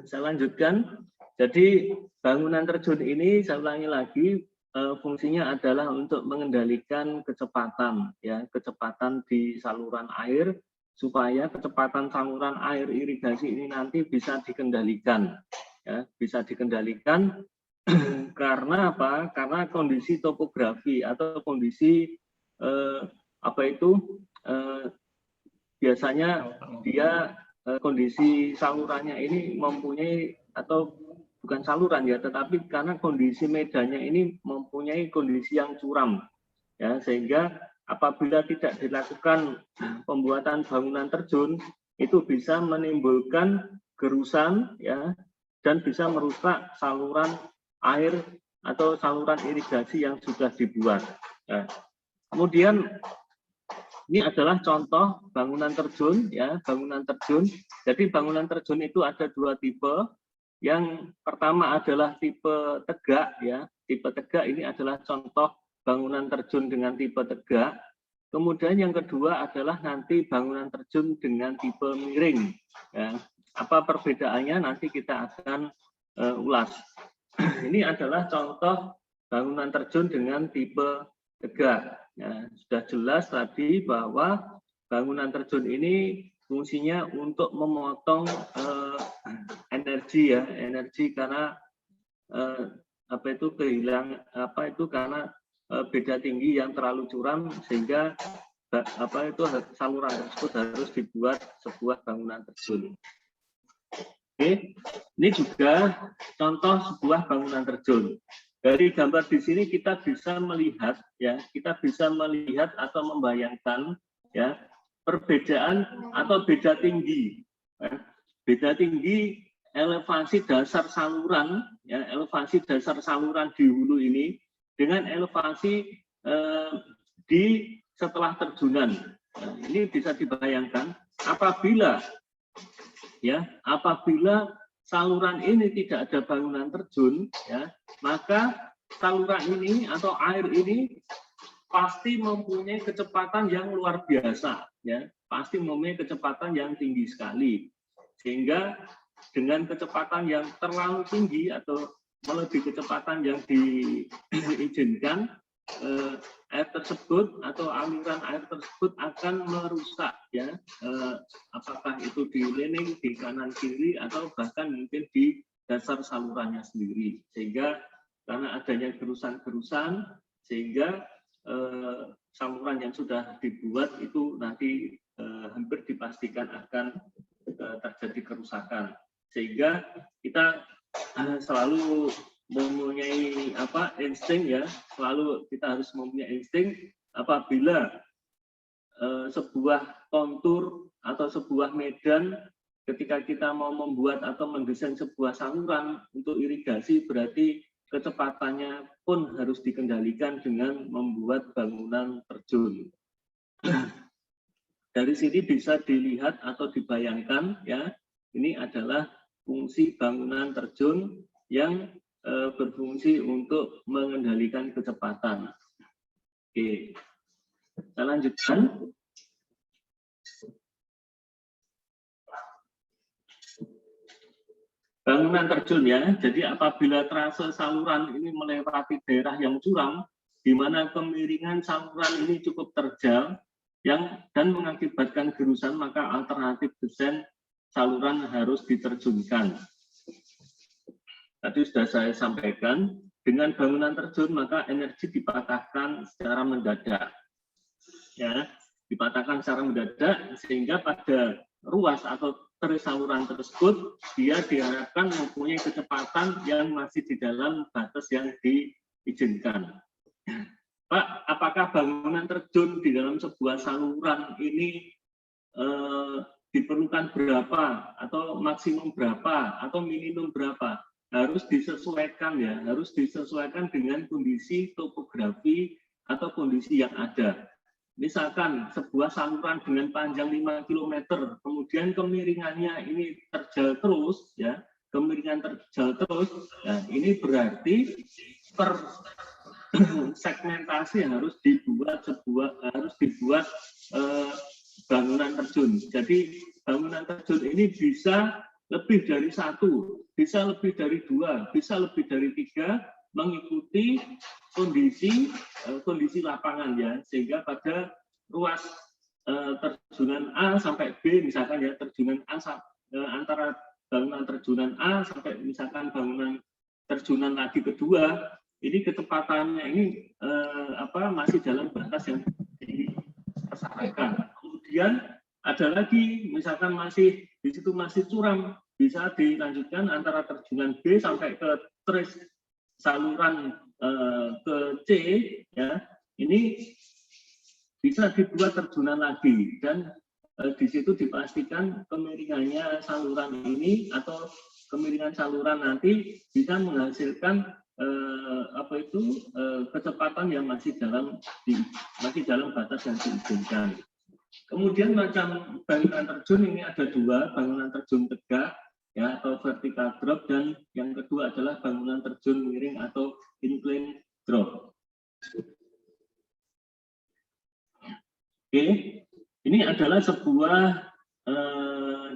Saya lanjutkan. Jadi bangunan terjun ini saya ulangi lagi, fungsinya adalah untuk mengendalikan kecepatan, ya, kecepatan di saluran air supaya kecepatan saluran air irigasi ini nanti bisa dikendalikan, ya, bisa dikendalikan karena apa? Karena kondisi topografi atau kondisi biasanya dia kondisi salurannya ini mempunyai, atau bukan saluran ya, tetapi karena kondisi medannya ini mempunyai kondisi yang curam, ya, sehingga apabila tidak dilakukan pembuatan bangunan terjun itu bisa menimbulkan gerusan, ya, dan bisa merusak saluran air atau saluran irigasi yang sudah dibuat. Ya. Kemudian ini adalah contoh bangunan terjun, ya, bangunan terjun. Jadi bangunan terjun itu ada dua tipe. Yang pertama adalah tipe tegak, ya. Tipe tegak ini adalah contoh bangunan terjun dengan tipe tegak. Kemudian yang kedua adalah nanti bangunan terjun dengan tipe miring. Ya. Apa perbedaannya nanti kita akan ulas. Ini adalah contoh bangunan terjun dengan tipe tegak. Ya, sudah jelas tadi bahwa bangunan terjun ini fungsinya untuk memotong energi, ya, energi karena karena beda tinggi yang terlalu curam, sehingga saluran tersebut harus dibuat sebuah bangunan terjun. Oke, ini juga contoh sebuah bangunan terjun. Dari gambar di sini kita bisa melihat, ya, kita bisa melihat atau membayangkan, ya, perbedaan atau beda tinggi, ya, beda tinggi elevasi dasar saluran, ya, elevasi dasar saluran di hulu ini dengan elevasi di setelah terjunan. Nah, ini bisa dibayangkan apabila saluran ini tidak ada bangunan terjun, ya, maka saluran ini atau air ini pasti mempunyai kecepatan yang luar biasa, ya, pasti mempunyai kecepatan yang tinggi sekali, sehingga dengan kecepatan yang terlalu tinggi atau melebihi kecepatan yang diizinkan, air tersebut atau aliran air tersebut akan merusak, ya, apakah itu di lining, di kanan kiri, atau bahkan mungkin di dasar salurannya sendiri, sehingga karena adanya gerusan-gerusan sehingga saluran yang sudah dibuat itu nanti hampir dipastikan akan terjadi kerusakan, sehingga kita selalu mempunyai insting, ya, selalu kita harus mempunyai insting apabila sebuah kontur atau sebuah medan ketika kita mau membuat atau mendesain sebuah saluran untuk irigasi, berarti kecepatannya pun harus dikendalikan dengan membuat bangunan terjun. Dari sini bisa dilihat atau dibayangkan, ya, ini adalah fungsi bangunan terjun yang berfungsi untuk mengendalikan kecepatan. Oke, kita lanjutkan. Bangunan terjun, ya, jadi apabila trase saluran ini melewati daerah yang curam, di mana kemiringan saluran ini cukup terjal, dan mengakibatkan gerusan, maka alternatif desain saluran harus diterjunkan. Tadi sudah saya sampaikan, dengan bangunan terjun maka energi dipatahkan secara mendadak, ya, dipatahkan secara mendadak, sehingga pada ruas atau teris saluran tersebut dia diharapkan mempunyai kecepatan yang masih di dalam batas yang diizinkan. Pak, apakah bangunan terjun di dalam sebuah saluran ini diperlukan berapa, atau maksimum berapa, atau minimum berapa? Harus disesuaikan, ya, harus disesuaikan dengan kondisi topografi atau kondisi yang ada. Misalkan sebuah saluran dengan panjang 5 km, kemudian kemiringannya ini terjal terus, ya, kemiringan terjal terus, nah, ini berarti per segmentasi harus dibuat bangunan terjun. Jadi bangunan terjun ini bisa lebih dari satu, bisa lebih dari dua, bisa lebih dari tiga, mengikuti kondisi lapangan ya, sehingga pada ruas terjunan A sampai B misalkan ya, terjunan A antara bangunan terjunan A sampai misalkan bangunan terjunan lagi kedua, ini kecepatannya ini masih dalam batas yang dipersyaratkan. Kemudian ada lagi misalkan masih di situ masih curam, bisa dilanjutkan antara terjunan B sampai ke trace saluran ke C ya, ini bisa dibuat terjunan lagi, dan di situ dipastikan kemiringannya saluran ini atau kemiringan saluran nanti bisa menghasilkan kecepatan yang masih dalam batas yang diizinkan. Kemudian macam bangunan terjun ini ada dua, bangunan terjun tegak ya atau vertical drop, dan yang kedua adalah bangunan terjun miring atau incline drop. Oke, ini adalah sebuah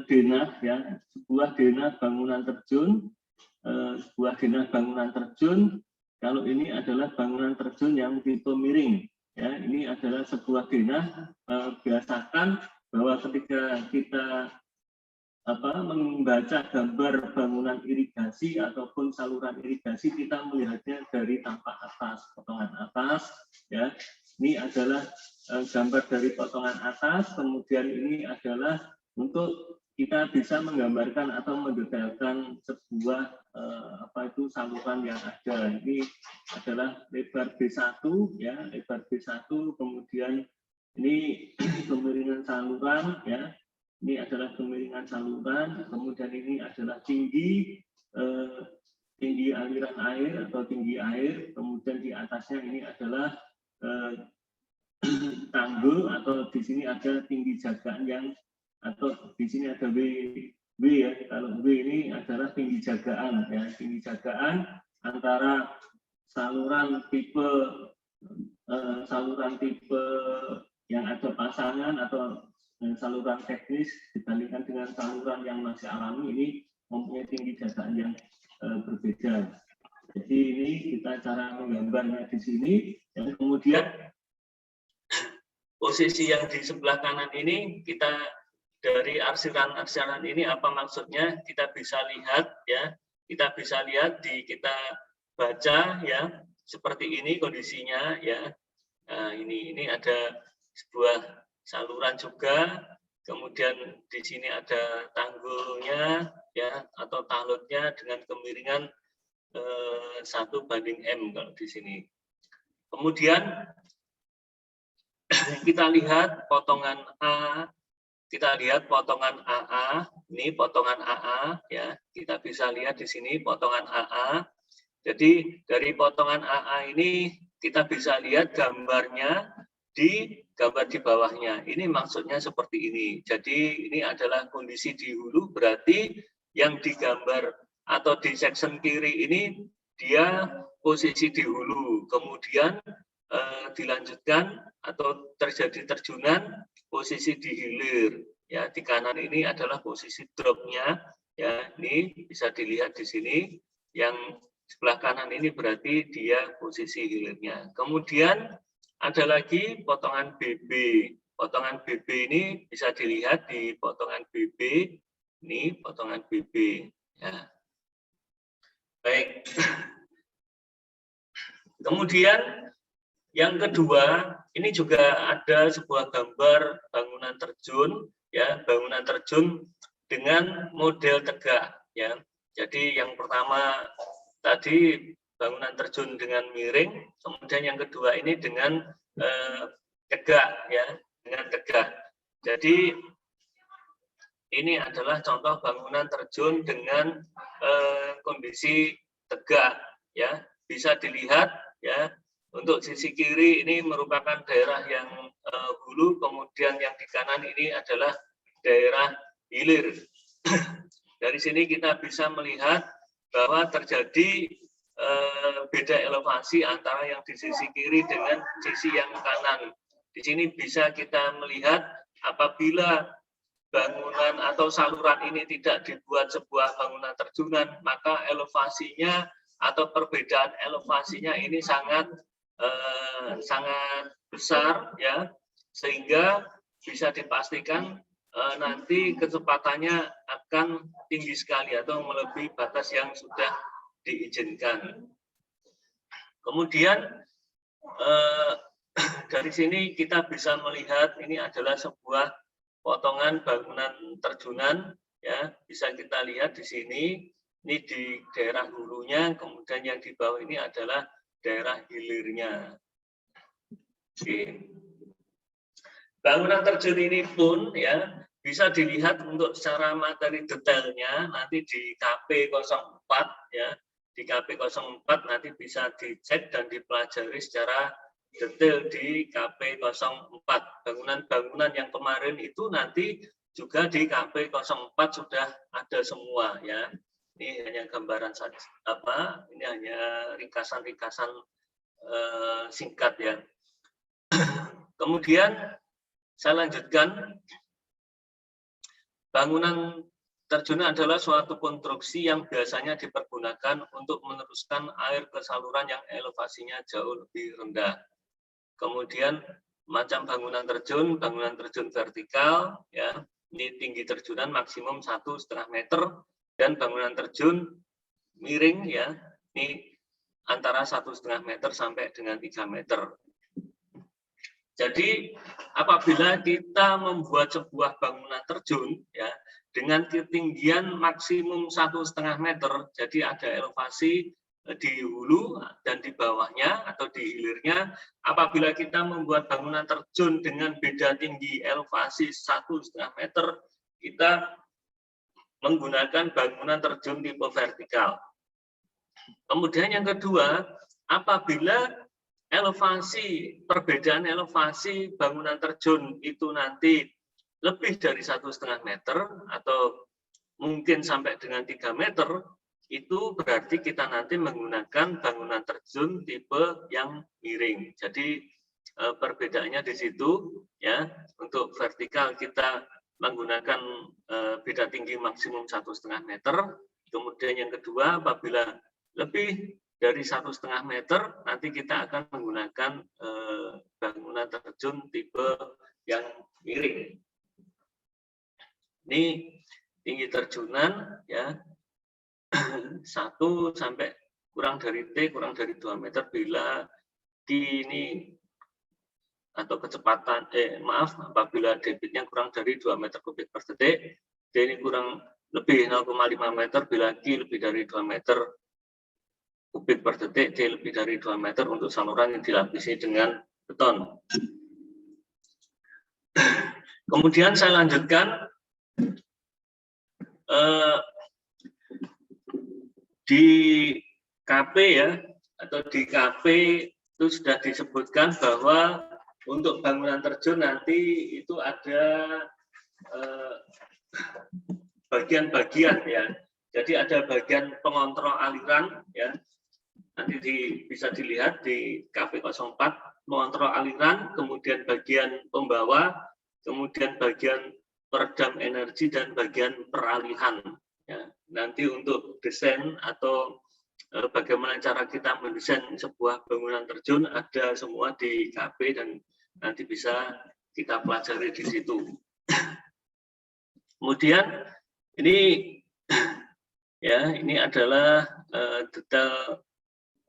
denah ya, sebuah denah bangunan terjun, Kalau ini adalah bangunan terjun yang tipe miring. Ya, ini adalah sebuah denah. Biasakan bahwa ketika kita membaca gambar bangunan irigasi ataupun saluran irigasi, kita melihatnya dari tampak atas, potongan atas. Ya, ini adalah gambar dari potongan atas. Kemudian ini adalah untuk kita bisa menggambarkan atau mendetailkan sebuah saluran yang ada. Ini adalah lebar B1 ya, lebar B1, kemudian ini kemiringan saluran ya. Ini adalah kemiringan saluran, kemudian ini adalah tinggi aliran air atau tinggi air, kemudian di atasnya ini adalah tanggul, atau di sini ada tinggi jagaan atau di sini ada W ya. Kalau W ini adalah tinggi jagaan ya, tinggi jagaan antara saluran tipe yang ada pasangan atau saluran teknis dibandingkan dengan saluran yang masih alami, ini mempunyai tinggi jagaan yang berbeda. Jadi ini kita cara menggambarnya di sini. Dan kemudian posisi yang di sebelah kanan ini, kita dari arsiran-arsiran ini apa maksudnya, kita bisa lihat ya, kita baca ya, seperti ini kondisinya ya. Nah, ini ada sebuah saluran juga, kemudian di sini ada tanggulnya ya atau talutnya dengan kemiringan 1:M kalau di sini. Kemudian kita lihat potongan A, ini potongan AA ya, kita bisa lihat di sini potongan AA. Jadi dari potongan AA ini kita bisa lihat gambarnya di gambar di bawahnya. Ini maksudnya seperti ini. Jadi ini adalah kondisi di hulu, berarti yang digambar atau di section kiri ini dia posisi di hulu. Kemudian dilanjutkan atau terjadi terjunan posisi di hilir. Ya, di kanan ini adalah posisi dropnya. Ya, ini bisa dilihat di sini. Yang sebelah kanan ini berarti dia posisi hilirnya. Kemudian ada lagi potongan BB. Potongan BB ini bisa dilihat di potongan BB. Ini potongan BB. Ya. Baik. Kemudian yang kedua, ini juga ada sebuah gambar bangunan terjun, ya, bangunan terjun dengan model tegak, ya. Jadi yang pertama tadi bangunan terjun dengan miring, kemudian yang kedua ini dengan tegak, ya, dengan tegak. Jadi ini adalah contoh bangunan terjun dengan kondisi tegak, ya. Bisa dilihat, ya. Untuk sisi kiri ini merupakan daerah yang hulu, kemudian yang di kanan ini adalah daerah hilir. Dari sini kita bisa melihat bahwa terjadi beda elevasi antara yang di sisi kiri dengan sisi yang kanan. Di sini bisa kita melihat apabila bangunan atau saluran ini tidak dibuat sebuah bangunan terjunan, maka elevasinya atau perbedaan elevasinya ini sangat besar, ya, sehingga bisa dipastikan nanti kecepatannya akan tinggi sekali atau melebihi batas yang sudah diizinkan. Kemudian dari sini kita bisa melihat ini adalah sebuah potongan bangunan terjunan, ya, bisa kita lihat di sini. Ini di daerah hulunya, kemudian yang di bawah ini adalah daerah hilirnya. Oke. Bangunan terjun ini pun, ya, bisa dilihat untuk secara materi detailnya nanti di KP 04, ya. Di KP 04 nanti bisa dicek dan dipelajari secara detail di KP 04. Bangunan-bangunan yang kemarin itu nanti juga di KP 04 sudah ada semua, ya. Ini hanya gambaran saja, ini hanya ringkasan-ringkasan singkat, ya. Kemudian saya lanjutkan. Bangunan terjun adalah suatu konstruksi yang biasanya dipergunakan untuk meneruskan air ke saluran yang elevasinya jauh lebih rendah. Kemudian macam bangunan terjun vertikal, ya, ini tinggi terjunan maksimum 1,5 meter, dan bangunan terjun miring, ya, ini antara 1,5 meter sampai dengan 3 meter. Jadi apabila kita membuat sebuah bangunan terjun, ya, dengan ketinggian maksimum 1,5 meter, jadi ada elevasi di hulu dan di bawahnya atau di hilirnya. Apabila kita membuat bangunan terjun dengan beda tinggi elevasi 1,5 meter, kita menggunakan bangunan terjun tipe vertikal. Kemudian yang kedua, apabila perbedaan elevasi bangunan terjun itu nanti lebih dari 1,5 meter atau mungkin sampai dengan 3 meter, itu berarti kita nanti menggunakan bangunan terjun tipe yang miring. Jadi perbedaannya di situ, ya. Untuk vertikal kita menggunakan beda tinggi maksimum 1,5 meter. Kemudian yang kedua, apabila lebih dari 1,5 meter, nanti kita akan menggunakan bangunan terjun tipe yang miring. Ini tinggi terjunan, ya, 1 sampai kurang dari T kurang dari 2 meter bila ini atau kecepatan apabila debitnya kurang dari 2 meter kubik per detik, D ini kurang lebih 0,5 meter bila Q lebih dari 2 meter kubik per detik, D lebih dari 2 meter untuk saluran yang dilapisi dengan beton. Kemudian saya lanjutkan di KP, ya, atau di KP itu sudah disebutkan bahwa untuk bangunan terjun nanti itu ada bagian-bagian, ya. Jadi ada bagian pengontrol aliran, ya. Nanti bisa dilihat di KP 04, mengontrol aliran, kemudian bagian pembawa, kemudian bagian peredam energi, dan bagian peralihan, ya. Nanti untuk desain atau bagaimana cara kita mendesain sebuah bangunan terjun ada semua di KP dan nanti bisa kita pelajari di situ. Kemudian ini, ya, ini adalah detail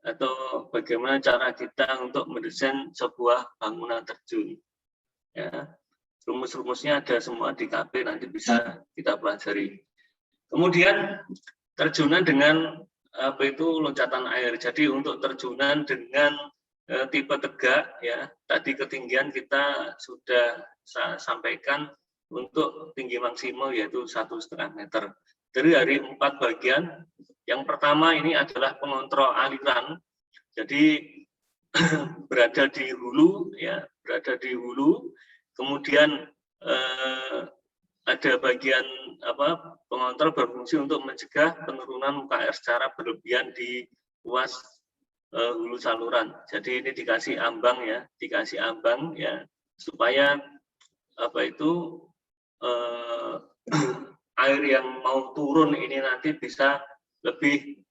atau bagaimana cara kita untuk mendesain sebuah bangunan terjun, ya. Rumus-rumusnya ada semua di KP, nanti bisa kita pelajari. Kemudian terjunan dengan loncatan air. Jadi untuk terjunan dengan tipe tegak, ya, tadi ketinggian kita sudah sampaikan untuk tinggi maksimal yaitu 1,5 meter. Dari 4 bagian, yang pertama ini adalah pengontrol aliran. Jadi berada di hulu, ya, berada di hulu. Kemudian ada bagian pengontrol berfungsi untuk mencegah penurunan muka air secara berlebihan di ruas hulu saluran. Jadi ini dikasih ambang, ya, supaya air yang mau turun ini nanti bisa lebih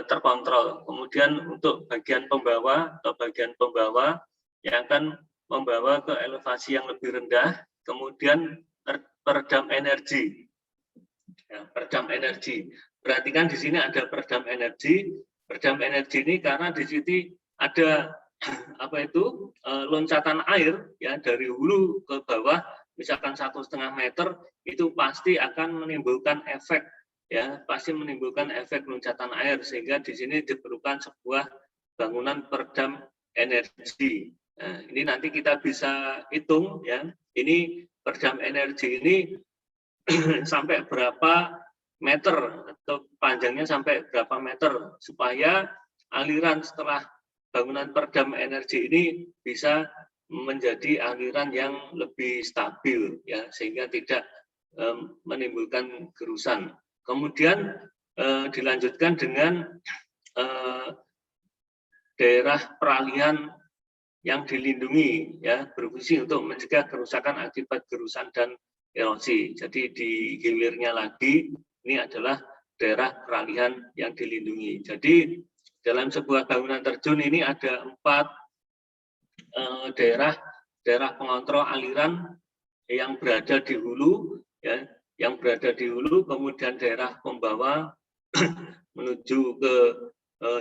terkontrol. Kemudian untuk bagian pembawa atau bagian pembawa yang akan membawa ke elevasi yang lebih rendah, kemudian peredam energi. Ya, peredam energi. Perhatikan di sini ada peredam energi. Peredam energi ini karena di sini ada loncatan air ya dari hulu ke bawah, misalkan 1,5 meter, itu pasti akan menimbulkan efek ya, pasti menimbulkan efek loncatan air, sehingga di sini diperlukan sebuah bangunan peredam energi. Nah, ini nanti kita bisa hitung ya, ini peredam energi ini sampai berapa meter atau panjangnya sampai berapa meter, supaya aliran setelah bangunan peredam energi ini bisa menjadi aliran yang lebih stabil ya, sehingga tidak menimbulkan gerusan. Kemudian dilanjutkan dengan daerah peralihan yang dilindungi ya, berfungsi untuk mencegah kerusakan akibat gerusan dan erosi. Jadi di hilirnya lagi ini adalah daerah peralihan yang dilindungi. Jadi dalam sebuah bangunan terjun ini ada 4 daerah pengontrol aliran yang berada di hulu ya, yang berada di hulu, kemudian daerah pembawa menuju ke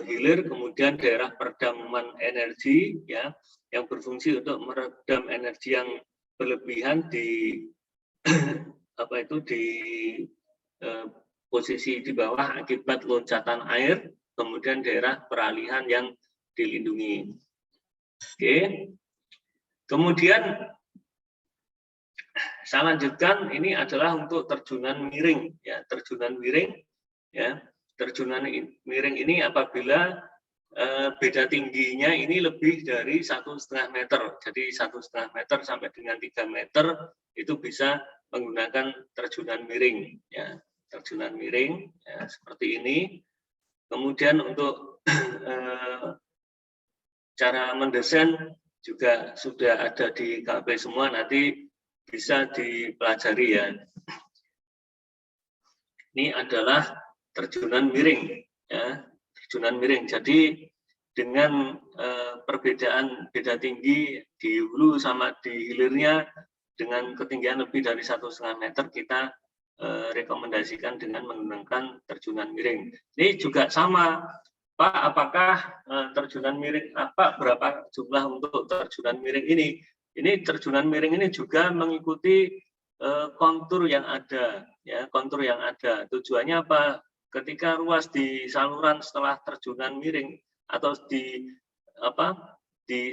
hilir, kemudian daerah peredaman energi ya, yang berfungsi untuk meredam energi yang berlebihan di di posisi di bawah akibat loncatan air, kemudian daerah peralihan yang dilindungi. Oke. Kemudian saya lanjutkan, ini adalah untuk terjunan miring ya, terjunan miring ya. Terjunan miring ini apabila beda tingginya ini lebih dari 1,5 meter. Jadi 1,5 meter sampai dengan 3 meter itu bisa menggunakan terjunan miring ya. Terjunan miring ya, seperti ini. Kemudian untuk cara mendesain juga sudah ada di KP semua, nanti bisa dipelajari ya. Ini adalah terjunan miring ya, terjunan miring. Jadi dengan perbedaan beda tinggi di hulu sama di hilirnya dengan ketinggian lebih dari 1,5 meter, kita rekomendasikan dengan menggunakan terjunan miring. Ini juga sama, Pak, apakah terjunan miring berapa jumlah untuk terjunan miring ini? Ini terjunan miring ini juga mengikuti kontur yang ada ya, kontur yang ada. Tujuannya apa? Ketika ruas di saluran setelah terjunan miring atau di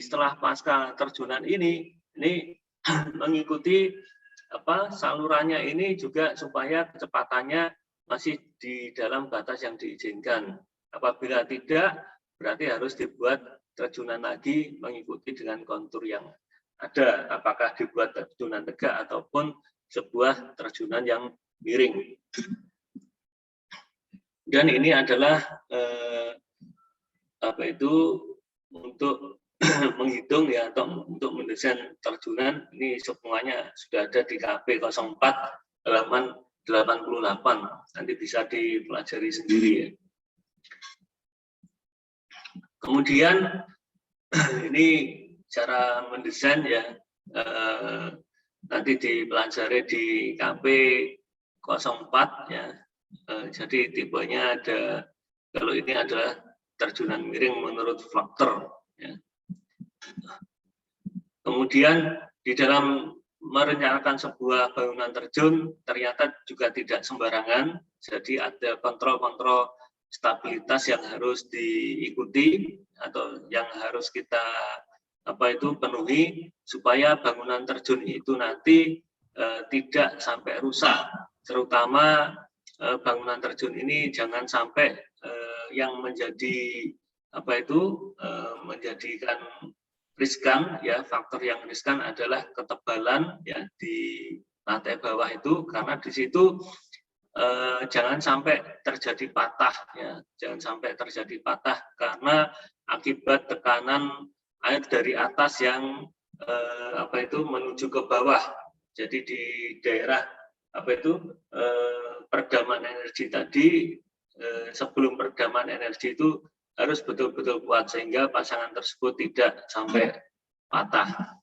setelah pasca terjunan ini mengikuti salurannya ini juga supaya kecepatannya masih di dalam batas yang diizinkan. Apabila tidak, berarti harus dibuat terjunan lagi mengikuti dengan kontur yang ada, apakah dibuat terjunan tegak ataupun sebuah terjunan yang miring. Dan ini adalah untuk menghitung ya, atau untuk mendesain terjunan. Ini semuanya sudah ada di KP 04 halaman 88. Nanti bisa dipelajari sendiri ya. Kemudian ini cara mendesain ya, nanti dipelajari di KP 04 ya. Jadi tipenya ada, kalau ini adalah terjunan miring menurut faktor ya. Kemudian di dalam merencanakan sebuah bangunan terjun ternyata juga tidak sembarangan, jadi ada kontrol-kontrol stabilitas yang harus diikuti atau yang harus kita penuhi supaya bangunan terjun itu nanti tidak sampai rusak, terutama bangunan terjun ini jangan sampai yang menjadi menjadikan riskan ya, faktor yang riskan adalah ketebalan ya di lantai bawah itu, karena di situ jangan sampai terjadi patah ya, jangan sampai terjadi patah karena akibat tekanan air dari atas yang menuju ke bawah. Jadi di daerah peredaman energi tadi. Sebelum peredaman energi itu harus betul-betul kuat sehingga pasangan tersebut tidak sampai patah.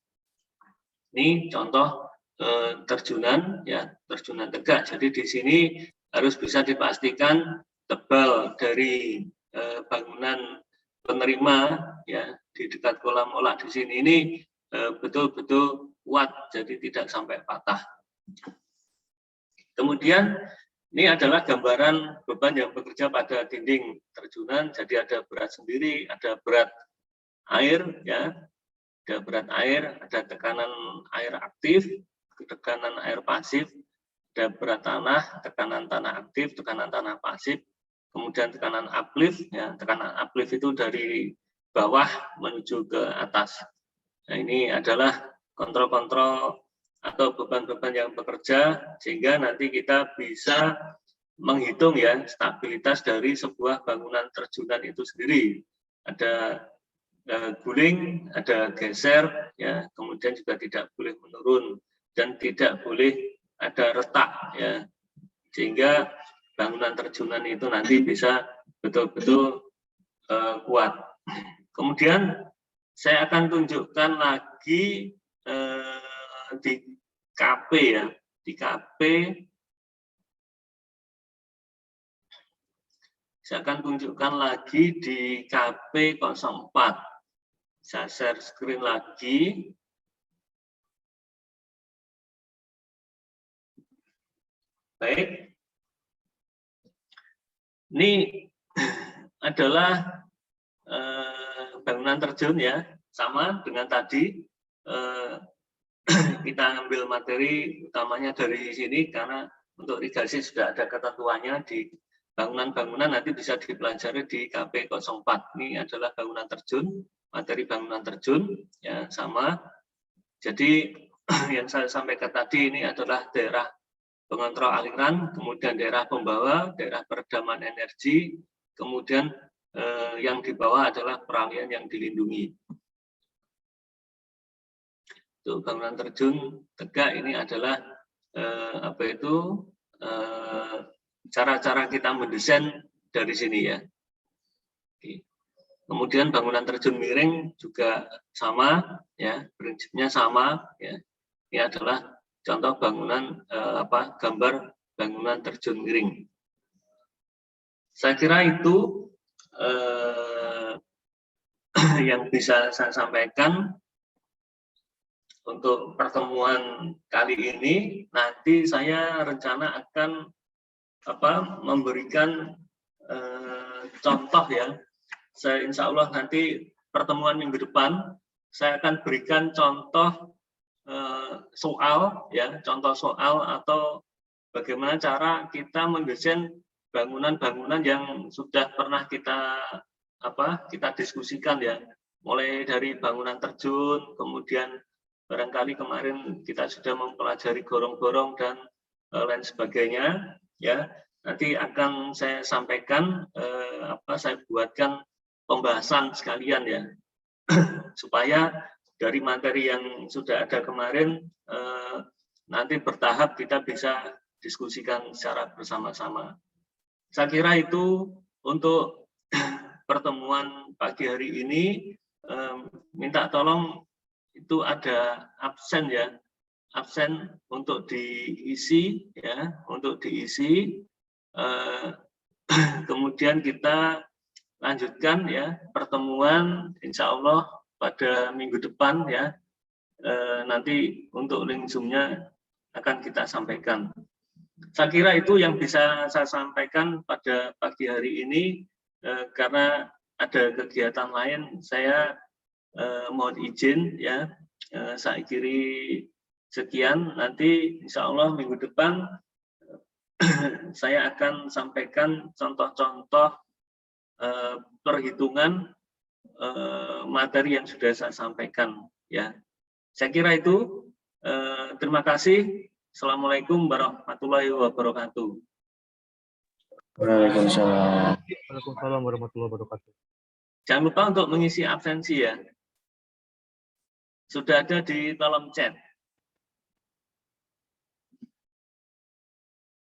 Ini contoh terjunan, ya, terjunan tegak. Jadi di sini harus bisa dipastikan tebal dari bangunan penerima, ya, di dekat kolam olah di sini ini betul-betul kuat, jadi tidak sampai patah. Kemudian ini adalah gambaran beban yang bekerja pada dinding terjunan. Jadi ada berat sendiri, ada berat air, ya, ada berat air, ada tekanan air aktif, tekanan air pasif, ada berat tanah, tekanan tanah aktif, tekanan tanah pasif, kemudian tekanan uplift, ya, tekanan uplift itu dari bawah menuju ke atas. Nah, ini adalah kontrol-kontrol atau beban-beban yang bekerja sehingga nanti kita bisa menghitung, ya, stabilitas dari sebuah bangunan terjunan itu sendiri. Ada guling, ada geser, ya, kemudian juga tidak boleh menurun dan tidak boleh ada retak, ya, sehingga bangunan terjunan itu nanti bisa betul-betul kuat. Kemudian saya akan tunjukkan lagi di KP, ya, di KP saya akan tunjukkan lagi di KP 04. Saya share screen lagi. Baik. Ini adalah bangunan terjun, ya, sama dengan tadi. Kita ambil materi utamanya dari sini karena untuk irigasi sudah ada ketentuannya. Di bangunan-bangunan nanti bisa dipelajari di KP 04. Ini adalah bangunan terjun, materi bangunan terjun, ya, sama. Jadi yang saya sampaikan tadi ini adalah daerah pengontrol aliran, kemudian daerah pembawa, daerah peredaman energi, kemudian yang di bawah adalah peralihan yang dilindungi. Untuk bangunan terjun tegak ini adalah cara-cara kita mendesain dari sini, ya. Kemudian bangunan terjun miring juga sama, ya, prinsipnya sama, ya. Ini adalah contoh bangunan gambar bangunan terjun miring. Saya kira itu yang bisa saya sampaikan untuk pertemuan kali ini. Nanti saya rencana akan memberikan contoh, ya. Saya insya Allah nanti pertemuan minggu depan saya akan berikan contoh soal, ya, contoh soal atau bagaimana cara kita mendesain bangunan-bangunan yang sudah pernah kita diskusikan, ya, mulai dari bangunan terjun, kemudian barangkali kemarin kita sudah mempelajari gorong-gorong dan lain sebagainya, ya. Nanti akan saya sampaikan, saya buatkan pembahasan sekalian, ya, supaya dari materi yang sudah ada kemarin nanti bertahap kita bisa diskusikan secara bersama-sama. Saya kira itu untuk pertemuan pagi hari ini. Minta tolong itu ada absen, ya, absen untuk diisi, ya, untuk diisi. Kemudian kita lanjutkan, ya, pertemuan insya Allah pada minggu depan, ya. Nanti untuk link Zoom-nya akan kita sampaikan. Saya kira itu yang bisa saya sampaikan pada pagi hari ini. Karena ada kegiatan lain, saya mohon izin, ya. Saya kiri sekian. Nanti insya Allah minggu depan saya akan sampaikan contoh-contoh perhitungan materi yang sudah saya sampaikan, ya. Saya kira itu. Terima kasih. Assalamualaikum warahmatullahi wabarakatuh. Waalaikumsalam. Waalaikumsalam warahmatullahi wabarakatuh. Jangan lupa untuk mengisi absensi, ya. Sudah ada di kolom chat.